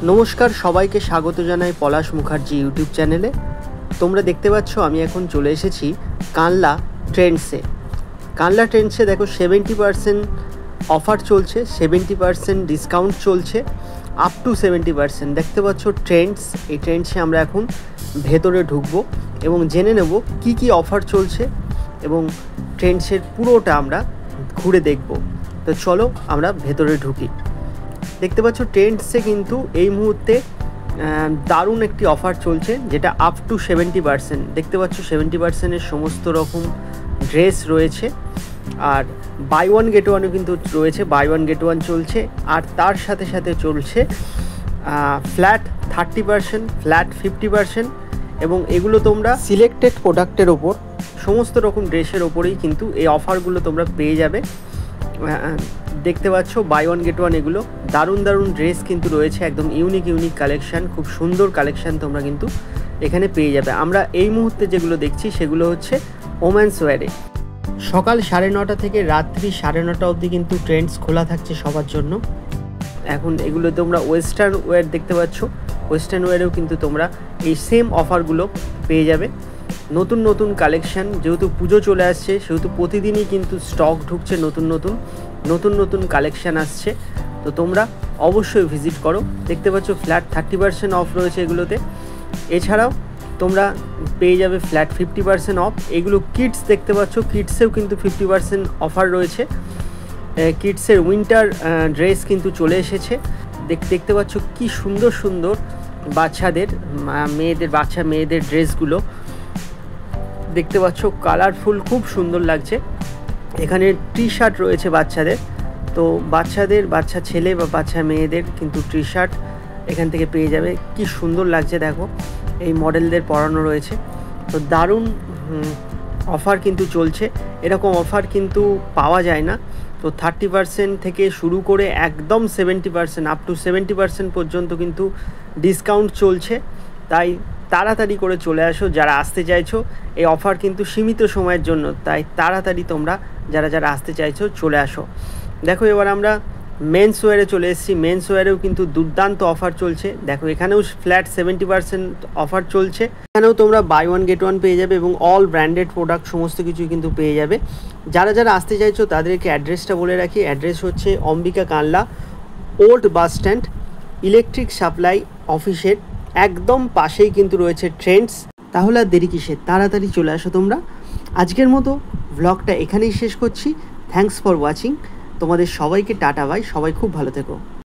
নমস্কার, সবাইকে স্বাগত জানাই পলাশ মুখার্জি ইউটিউব চ্যানেলে। তোমরা দেখতে পাচ্ছ আমি এখন চলে এসেছি কানলা ট্রেন্ডসে। কানলা ট্রেন্ডসে দেখো 70% অফার চলছে, 70% ডিসকাউন্ট চলছে, আপ টু 70%। দেখতে পাচ্ছ ট্রেন্ডস, এই ট্রেন্ডসে আমরা এখন ভেতরে ঢুকবো এবং জেনে নেব কি কি অফার চলছে এবং ট্রেন্ডসের পুরোটা আমরা ঘুরে দেখব। তো চলো আমরা ভেতরে ঢুকি। দেখতে পাচ্ছ ট্রেন্ডসে কিন্তু এই মুহূর্তে দারুণ একটি অফার চলছে, যেটা আপ টু 70%। দেখতে পাচ্ছ 70%-এর সমস্ত রকম ড্রেস রয়েছে, আর বাই ওয়ান গেট ওয়ানও কিন্তু রয়েছে, বাই ওয়ান গেট ওয়ান চলছে। আর তার সাথে সাথে চলছে ফ্ল্যাট 30%, ফ্ল্যাট 50%, এবং এগুলো তোমরা সিলেক্টেড প্রোডাক্টের ওপর, সমস্ত রকম ড্রেসের ওপরেই কিন্তু এই অফারগুলো তোমরা পেয়ে যাবে। দেখতে পাচ্ছ বাই ওয়ান গেট ওয়ান, এগুলো দারুণ দারুণ ড্রেস কিন্তু রয়েছে, একদম ইউনিক কালেকশান, খুব সুন্দর কালেকশান তোমরা কিন্তু এখানে পেয়ে যাবে। আমরা এই মুহূর্তে যেগুলো দেখছি সেগুলো হচ্ছে ওমেন্স ওয়্যারে। সকাল 9:30 থেকে রাত্রি 9:30 অবধি কিন্তু ট্রেন্ডস খোলা থাকছে সবার জন্য। এখন এগুলো তোমরা ওয়েস্টার্ন ওয়্যার দেখতে পাচ্ছ, ওয়েস্টার্ন ওয়্যারেও কিন্তু তোমরা এই সেম অফারগুলো পেয়ে যাবে। নতুন নতুন কালেকশান, যেহেতু পুজো চলে আসছে সেহেতু প্রতিদিনই কিন্তু স্টক ঢুকছে, নতুন নতুন কালেকশান আসছে। তো তোমরা অবশ্যই ভিজিট করো। দেখতে পাচ্ছ ফ্ল্যাট 30% অফ রয়েছে এগুলোতে। এছাড়াও তোমরা পেয়ে যাবে ফ্ল্যাট 50% অফ। এগুলো কিডস দেখতে পাচ্ছ, কিডসেও কিন্তু 50% অফার রয়েছে। কিডসের উইন্টার ড্রেস কিন্তু চলে এসেছে। দেখতে পাচ্ছ কি সুন্দর সুন্দর বাচ্চাদের, বাচ্চা মেয়েদের ড্রেসগুলো দেখতে পাচ্ছ, কালারফুল, খুব সুন্দর লাগছে। এখানে টি শার্ট রয়েছে বাচ্চাদের, তো বাচ্চা ছেলে বা বাচ্চা মেয়েদের কিন্তু টি শার্ট এখান থেকে পেয়ে যাবে। কি সুন্দর লাগছে দেখো, এই মডেলদের পরানো রয়েছে। তো দারুণ অফার কিন্তু চলছে, এরকম অফার কিন্তু পাওয়া যায় না। তো 30% থেকে শুরু করে একদম 70%, আপ টু 70% পর্যন্ত কিন্তু ডিসকাউন্ট চলছে। তাই তাড়াতাড়ি করে চলে আসো যারা আসতে চাইছো। এই অফার কিন্তু সীমিত সময়ের জন্য, তাই তাড়াতাড়ি তোমরা যারা আসতে চাইছো চলে আসো। দেখো এবার আমরা মেন্স ওয়্যারে চলে এসেছি। মেন্স ওয়্যারেও কিন্তু দুর্দান্ত অফার চলছে। দেখো এখানেও ফ্ল্যাট 70% অফার চলছে। এখানেও তোমরা বাই ওয়ান গেট ওয়ান পেয়ে যাবে এবং অল ব্র্যান্ডেড প্রোডাক্ট সমস্ত কিছুই কিন্তু পেয়ে যাবে। যারা আসতে চাইছো তাদেরকে অ্যাড্রেসটা বলে রাখি। অ্যাড্রেস হচ্ছে অম্বিকা কানলা, old bus stand, electric supply অফিসের একদম পাশেই কিন্তু রয়েছে ট্রেন্ডস। তাহলে আর দেরি কিসের, তাড়াতাড়ি চলে আসো তোমরা। আজকের মতো ব্লগটা এখানেই শেষ করছি। Thanks for watching. তোমাদের সবাইকে টাটা বাই, সবাই খুব ভালো থেকো।